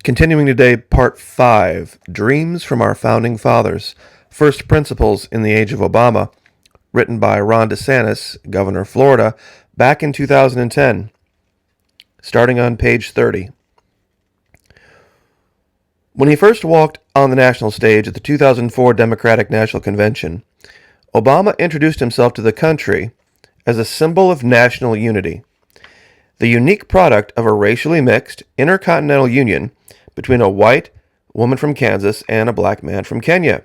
Continuing today, Part 5, Dreams from Our Founding Fathers, First Principles in the Age of Obama, written by Ron DeSantis, Governor of Florida, back in 2010, starting on page 30. When he first walked on the national stage at the 2004 Democratic National Convention, Obama introduced himself to the country as a symbol of national unity, the unique product of a racially mixed intercontinental union between a white woman from Kansas and a black man from Kenya,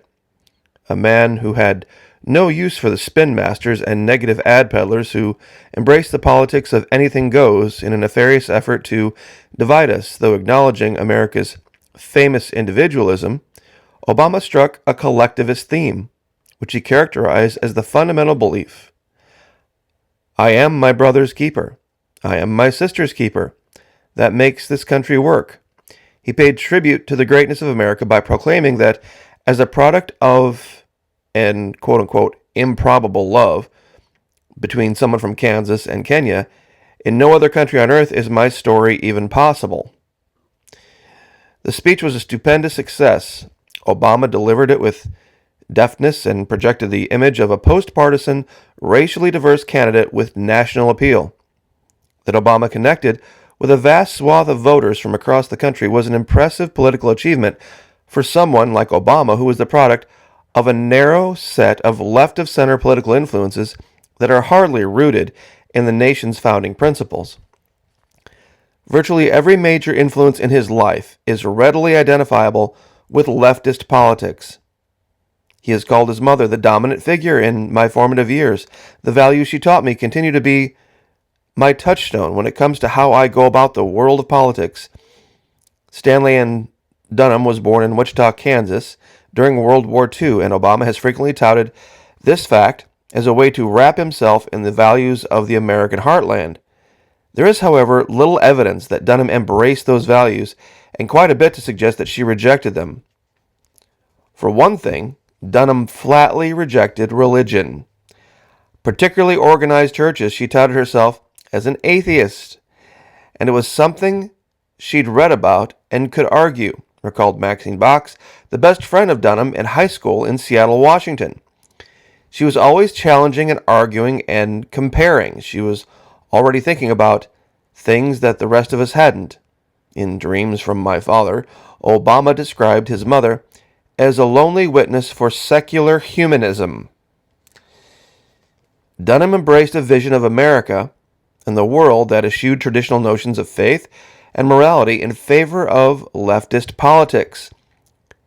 a man who had no use for the spin masters and negative ad peddlers who embraced the politics of anything goes in a nefarious effort to divide us. Though acknowledging America's famous individualism, Obama struck a collectivist theme, which he characterized as the fundamental belief: I am my brother's keeper. I am my sister's keeper. That makes this country work. He paid tribute to the greatness of America by proclaiming that as a product of an quote-unquote improbable love between someone from Kansas and Kenya, in no other country on earth is my story even possible. The speech was a stupendous success. Obama delivered it with deftness and projected the image of a post-partisan, racially diverse candidate with national appeal. That Obama connected with a vast swath of voters from across the country was an impressive political achievement for someone like Obama, who was the product of a narrow set of left-of-center political influences that are hardly rooted in the nation's founding principles. Virtually every major influence in his life is readily identifiable with leftist politics. He has called his mother the dominant figure in my formative years. The values she taught me continue to be my touchstone when it comes to how I go about the world of politics. Stanley Ann Dunham was born in Wichita, Kansas during World War II, and Obama has frequently touted this fact as a way to wrap himself in the values of the American heartland. There is, however, little evidence that Dunham embraced those values, and quite a bit to suggest that she rejected them. For one thing, Dunham flatly rejected religion. Particularly organized churches, she touted herself as an atheist, and it was something she'd read about and could argue, recalled Maxine Box, the best friend of Dunham in high school in Seattle, Washington. She was always challenging and arguing and comparing. She was already thinking about things that the rest of us hadn't. In Dreams from My Father, Obama described his mother as a lonely witness for secular humanism. Dunham embraced a vision of America and the world that eschewed traditional notions of faith and morality in favor of leftist politics.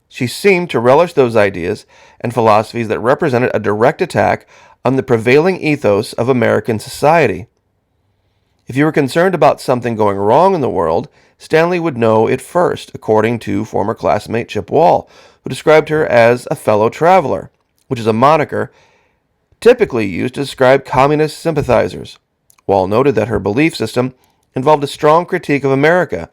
She seemed to relish those ideas and philosophies that represented a direct attack on the prevailing ethos of American society. If you were concerned about something going wrong in the world, Stanley would know it first, according to former classmate Chip Wall, who described her as a fellow traveler, which is a moniker typically used to describe communist sympathizers. Wall noted that her belief system involved a strong critique of America.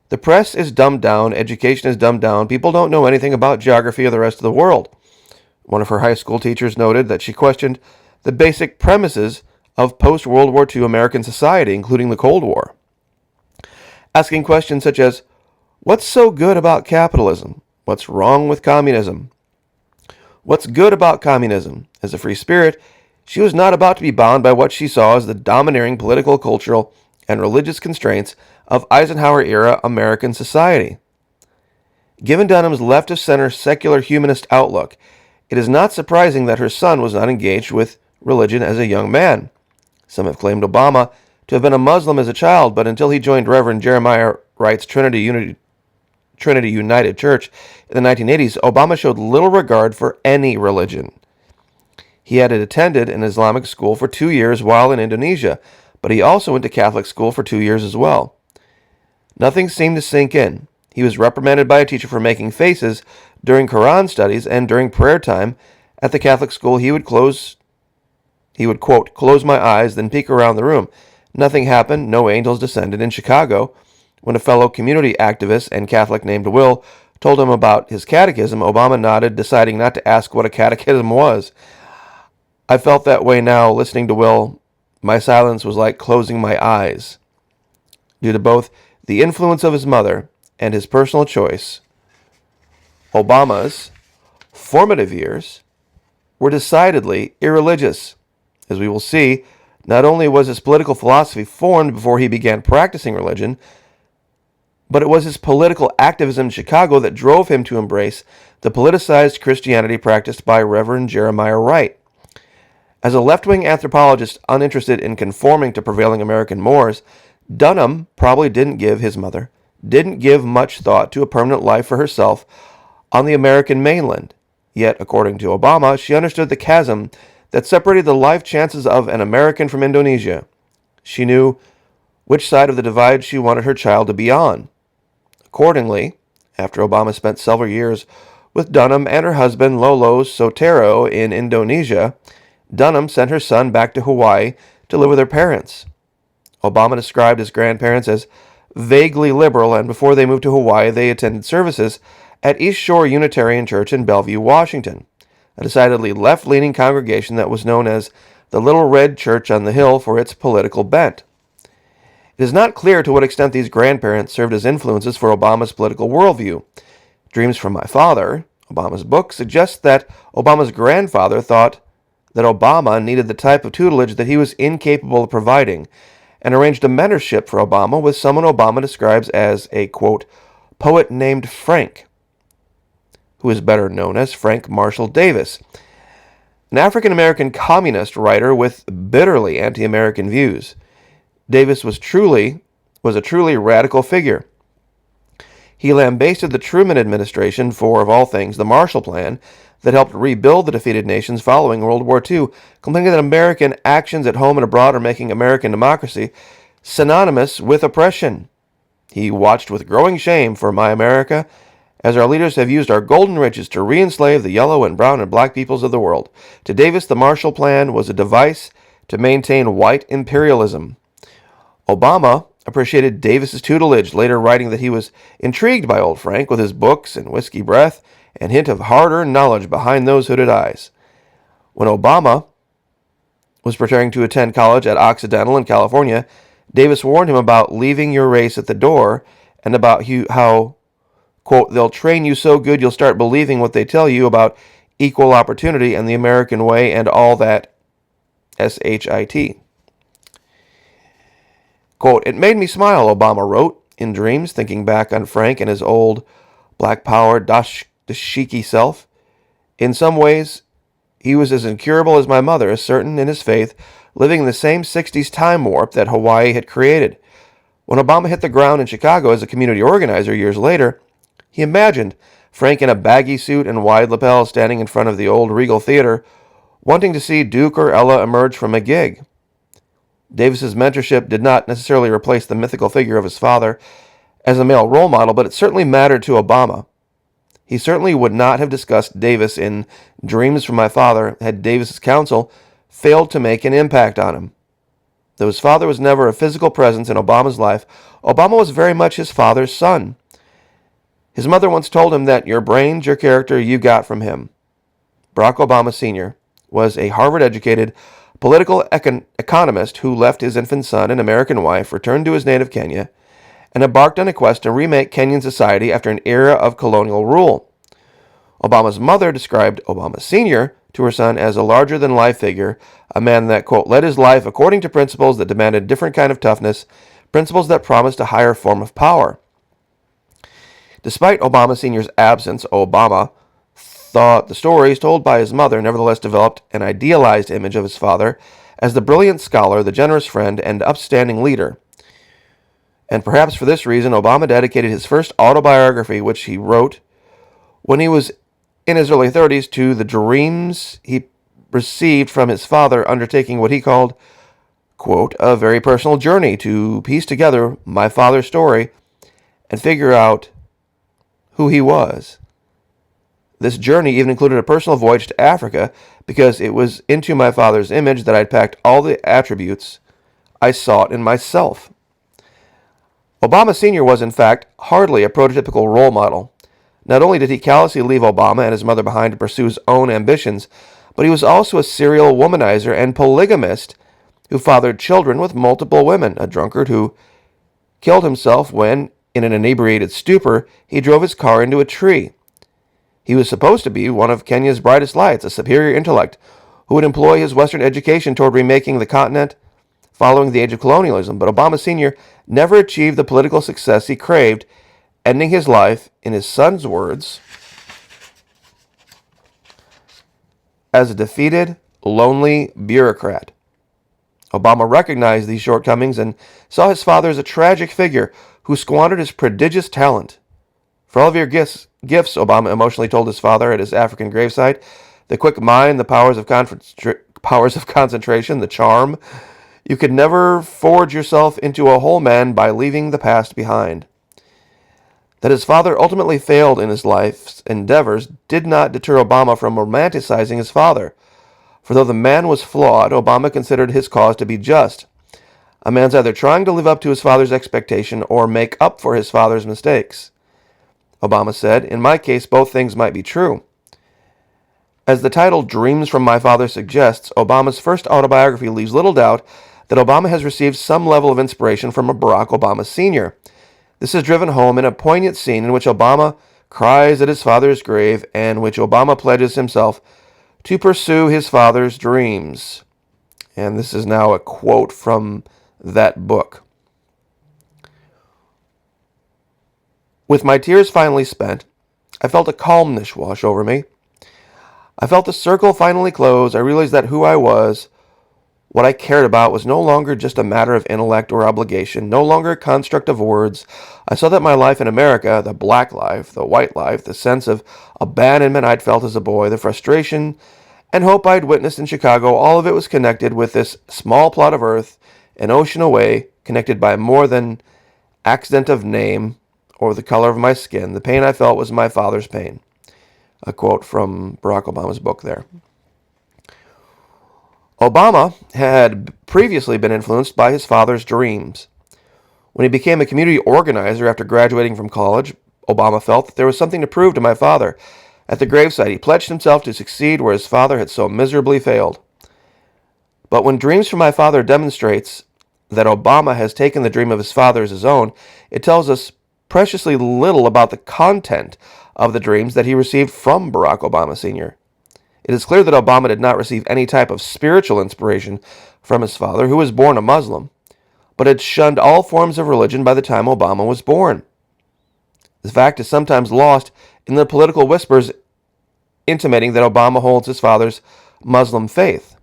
The press is dumbed down, education is dumbed down, people don't know anything about geography or the rest of the world. One of her high school teachers noted that she questioned the basic premises of post-World War II American society, including the Cold War. Asking questions such as, what's so good about capitalism? What's wrong with communism? What's good about communism? As a free spirit, she was not about to be bound by what she saw as the domineering political, cultural, and religious constraints of Eisenhower-era American society. Given Dunham's left-of-center secular humanist outlook, it is not surprising that her son was not engaged with religion as a young man. Some have claimed Obama to have been a Muslim as a child, but until he joined Reverend Jeremiah Wright's Trinity United Church in the 1980s, Obama showed little regard for any religion. He had attended an Islamic school for 2 years while in Indonesia, but he also went to Catholic school for 2 years as well. Nothing seemed to sink in. He was reprimanded by a teacher for making faces during Quran studies, and during prayer time at the Catholic school he would quote, close my eyes, then peek around the room. Nothing happened, no angels descended. In Chicago, when a fellow community activist and Catholic named Will told him about his catechism, Obama nodded, deciding not to ask what a catechism was. I felt that way now, listening to Will. My silence was like closing my eyes. Due to both the influence of his mother and his personal choice, Obama's formative years were decidedly irreligious. As we will see, not only was his political philosophy formed before he began practicing religion, but it was his political activism in Chicago that drove him to embrace the politicized Christianity practiced by Reverend Jeremiah Wright. As a left-wing anthropologist uninterested in conforming to prevailing American mores, Dunham probably didn't give much thought to a permanent life for herself on the American mainland. Yet, according to Obama, she understood the chasm that separated the life chances of an American from Indonesia. She knew which side of the divide she wanted her child to be on. Accordingly, after Obama spent several years with Dunham and her husband Lolo Sotero in Indonesia, Dunham sent her son back to Hawaii to live with her parents. Obama described his grandparents as vaguely liberal, and before they moved to Hawaii, they attended services at East Shore Unitarian Church in Bellevue, Washington, a decidedly left-leaning congregation that was known as the Little Red Church on the Hill for its political bent. It is not clear to what extent these grandparents served as influences for Obama's political worldview. Dreams from My Father, Obama's book, suggests that Obama's grandfather thought that Obama needed the type of tutelage that he was incapable of providing, and arranged a mentorship for Obama with someone Obama describes as a, quote, poet named Frank, who is better known as Frank Marshall Davis, an African-American communist writer with bitterly anti-American views. Davis was a truly radical figure. He lambasted the Truman administration for, of all things, the Marshall Plan that helped rebuild the defeated nations following World War II, complaining that American actions at home and abroad are making American democracy synonymous with oppression. He watched with growing shame for My America, as our leaders have used our golden riches to re-enslave the yellow and brown and black peoples of the world. To Davis, the Marshall Plan was a device to maintain white imperialism. Obama appreciated Davis's tutelage, later writing that he was intrigued by old Frank with his books and whiskey breath and hint of hard-earned knowledge behind those hooded eyes. When Obama was preparing to attend college at Occidental in California, Davis warned him about leaving your race at the door and about how, quote, they'll train you so good you'll start believing what they tell you about equal opportunity and the American way and all that shit. Quote, it made me smile, Obama wrote in dreams, thinking back on Frank and his old black power dashiki self. In some ways, he was as incurable as my mother, as certain in his faith, living in the same 60s time warp that Hawaii had created. When Obama hit the ground in Chicago as a community organizer years later, he imagined Frank in a baggy suit and wide lapels standing in front of the old Regal Theater, wanting to see Duke or Ella emerge from a gig. Davis's mentorship did not necessarily replace the mythical figure of his father as a male role model, but it certainly mattered to Obama. He certainly would not have discussed Davis in Dreams from My Father had Davis's counsel failed to make an impact on him. Though his father was never a physical presence in Obama's life, Obama was very much his father's son. His mother once told him that your brain's your character you got from him. Barack Obama Sr. was a Harvard-educated political economist who left his infant son and American wife, returned to his native Kenya, and embarked on a quest to remake Kenyan society after an era of colonial rule. Obama's mother described Obama Sr. to her son as a larger-than-life figure, a man that, quote, led his life according to principles that demanded a different kind of toughness, principles that promised a higher form of power. Despite Obama Sr.'s absence, Obama thought the stories told by his mother nevertheless developed an idealized image of his father as the brilliant scholar, the generous friend, and upstanding leader. And perhaps for this reason, Obama dedicated his first autobiography, which he wrote when he was in his early 30s, to the dreams he received from his father, undertaking what he called, quote, a very personal journey to piece together my father's story and figure out who he was. This journey even included a personal voyage to Africa because it was into my father's image that I'd packed all the attributes I sought in myself. Obama Sr. was, in fact, hardly a prototypical role model. Not only did he callously leave Obama and his mother behind to pursue his own ambitions, but he was also a serial womanizer and polygamist who fathered children with multiple women, a drunkard who killed himself when In an inebriated stupor, he drove his car into a tree. He was supposed to be one of Kenya's brightest lights, a superior intellect, who would employ his Western education toward remaking the continent following the age of colonialism. But Obama Sr. never achieved the political success he craved, ending his life, in his son's words, as a defeated, lonely bureaucrat. Obama recognized these shortcomings and saw his father as a tragic figure who squandered his prodigious talent. For all of your gifts, Obama emotionally told his father at his African gravesite, the quick mind, the powers of concentration, the charm, you could never forge yourself into a whole man by leaving the past behind. That his father ultimately failed in his life's endeavors did not deter Obama from romanticizing his father. For though the man was flawed, Obama considered his cause to be just. A man's either trying to live up to his father's expectation or make up for his father's mistakes. Obama said, in my case, both things might be true. As the title Dreams from My Father suggests, Obama's first autobiography leaves little doubt that Obama has received some level of inspiration from Barack Obama Sr. This is driven home in a poignant scene in which Obama cries at his father's grave and which Obama pledges himself to pursue his father's dreams. And this is now a quote from that book. With my tears finally spent, I felt a calmness wash over me. I felt the circle finally close. I realized that who I was, what I cared about, was no longer just a matter of intellect or obligation, no longer a construct of words. I saw that my life in America, the black life, the white life, the sense of abandonment I'd felt as a boy, the frustration and hope I'd witnessed in Chicago, all of it was connected with this small plot of earth, an ocean away, connected by more than accident of name or the color of my skin. The pain I felt was my father's pain. A quote from Barack Obama's book there. Obama had previously been influenced by his father's dreams. When he became a community organizer after graduating from college, Obama felt that there was something to prove to my father. At the gravesite, he pledged himself to succeed where his father had so miserably failed. But when Dreams from My Father demonstrates that Obama has taken the dream of his father as his own, it tells us preciously little about the content of the dreams that he received from Barack Obama Sr. It is clear that Obama did not receive any type of spiritual inspiration from his father, who was born a Muslim, but had shunned all forms of religion by the time Obama was born. This fact is sometimes lost in the political whispers intimating that Obama holds his father's Muslim faith.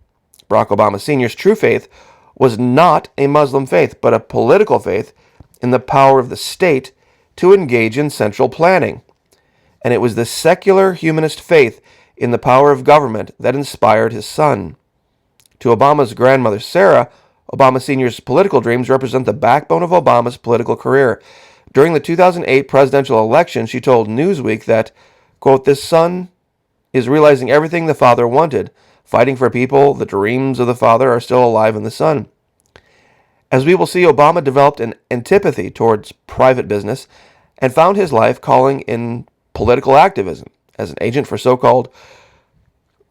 Barack Obama Sr.'s true faith was not a Muslim faith, but a political faith in the power of the state to engage in central planning. And it was the secular humanist faith in the power of government that inspired his son. To Obama's grandmother, Sarah, Obama Sr.'s political dreams represent the backbone of Obama's political career. During the 2008 presidential election, she told Newsweek that, quote, this son is realizing everything the father wanted, fighting for people. The dreams of the father are still alive in the son. As we will see, Obama developed an antipathy towards private business and found his life calling in political activism. As an agent for so-called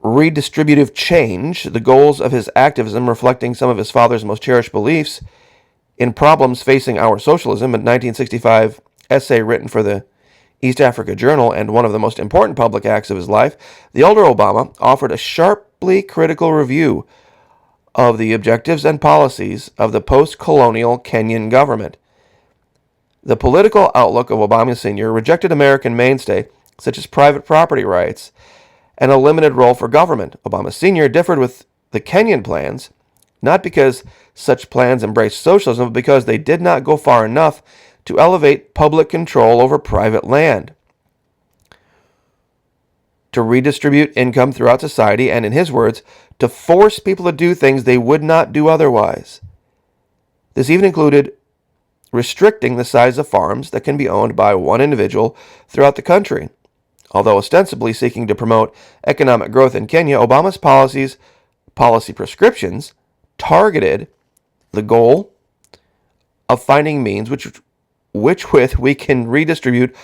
redistributive change, the goals of his activism reflecting some of his father's most cherished beliefs in problems facing our socialism, a 1965 essay written for the East Africa Journal and one of the most important public acts of his life, the older Obama offered a sharply critical review of the objectives and policies of the post-colonial Kenyan government. The political outlook of Obama Sr. rejected American mainstay such as private property rights and a limited role for government. Obama Sr. differed with the Kenyan plans, not because such plans embraced socialism, but because they did not go far enough to elevate public control over private land, to redistribute income throughout society, and in his words, to force people to do things they would not do otherwise. This even included restricting the size of farms that can be owned by one individual throughout the country. Although ostensibly seeking to promote economic growth in Kenya, Obama's policy prescriptions targeted the goal of finding means with we can redistribute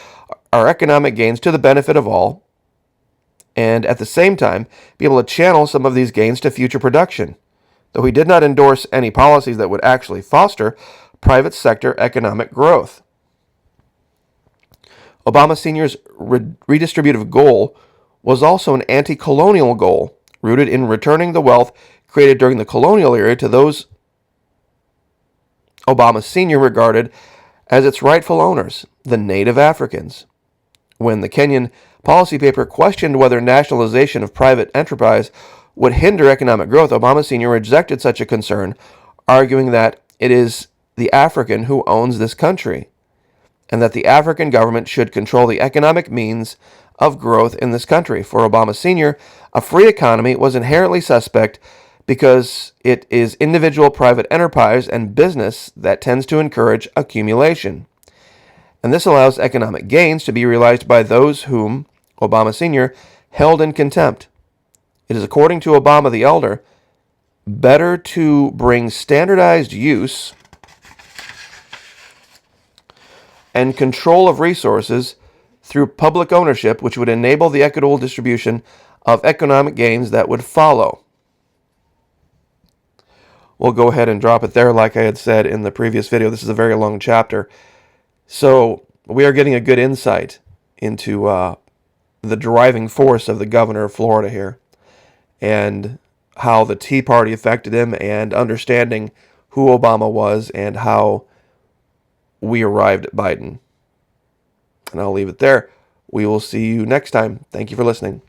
our economic gains to the benefit of all, and at the same time be able to channel some of these gains to future production, though he did not endorse any policies that would actually foster private sector economic growth. Obama Sr.'s redistributive goal was also an anti-colonial goal, rooted in returning the wealth created during the colonial era to those Obama Sr. regarded as its rightful owners, the native Africans. When the Kenyan policy paper questioned whether nationalization of private enterprise would hinder economic growth, Obama Sr. rejected such a concern, arguing that it is the African who owns this country, and that the African government should control the economic means of growth in this country. For Obama Sr., a free economy was inherently suspect because it is individual private enterprise and business that tends to encourage accumulation. And this allows economic gains to be realized by those whom Obama Sr. held in contempt. It is, according to Obama the Elder, better to bring standardized use and control of resources through public ownership, which would enable the equitable distribution of economic gains that would follow. We'll go ahead and drop it there, like I had said in the previous video. This is a very long chapter. So we are getting a good insight into the driving force of the governor of Florida here, and how the Tea Party affected him, and understanding who Obama was and how we arrived at Biden. And I'll leave it there. We will see you next time. Thank you for listening.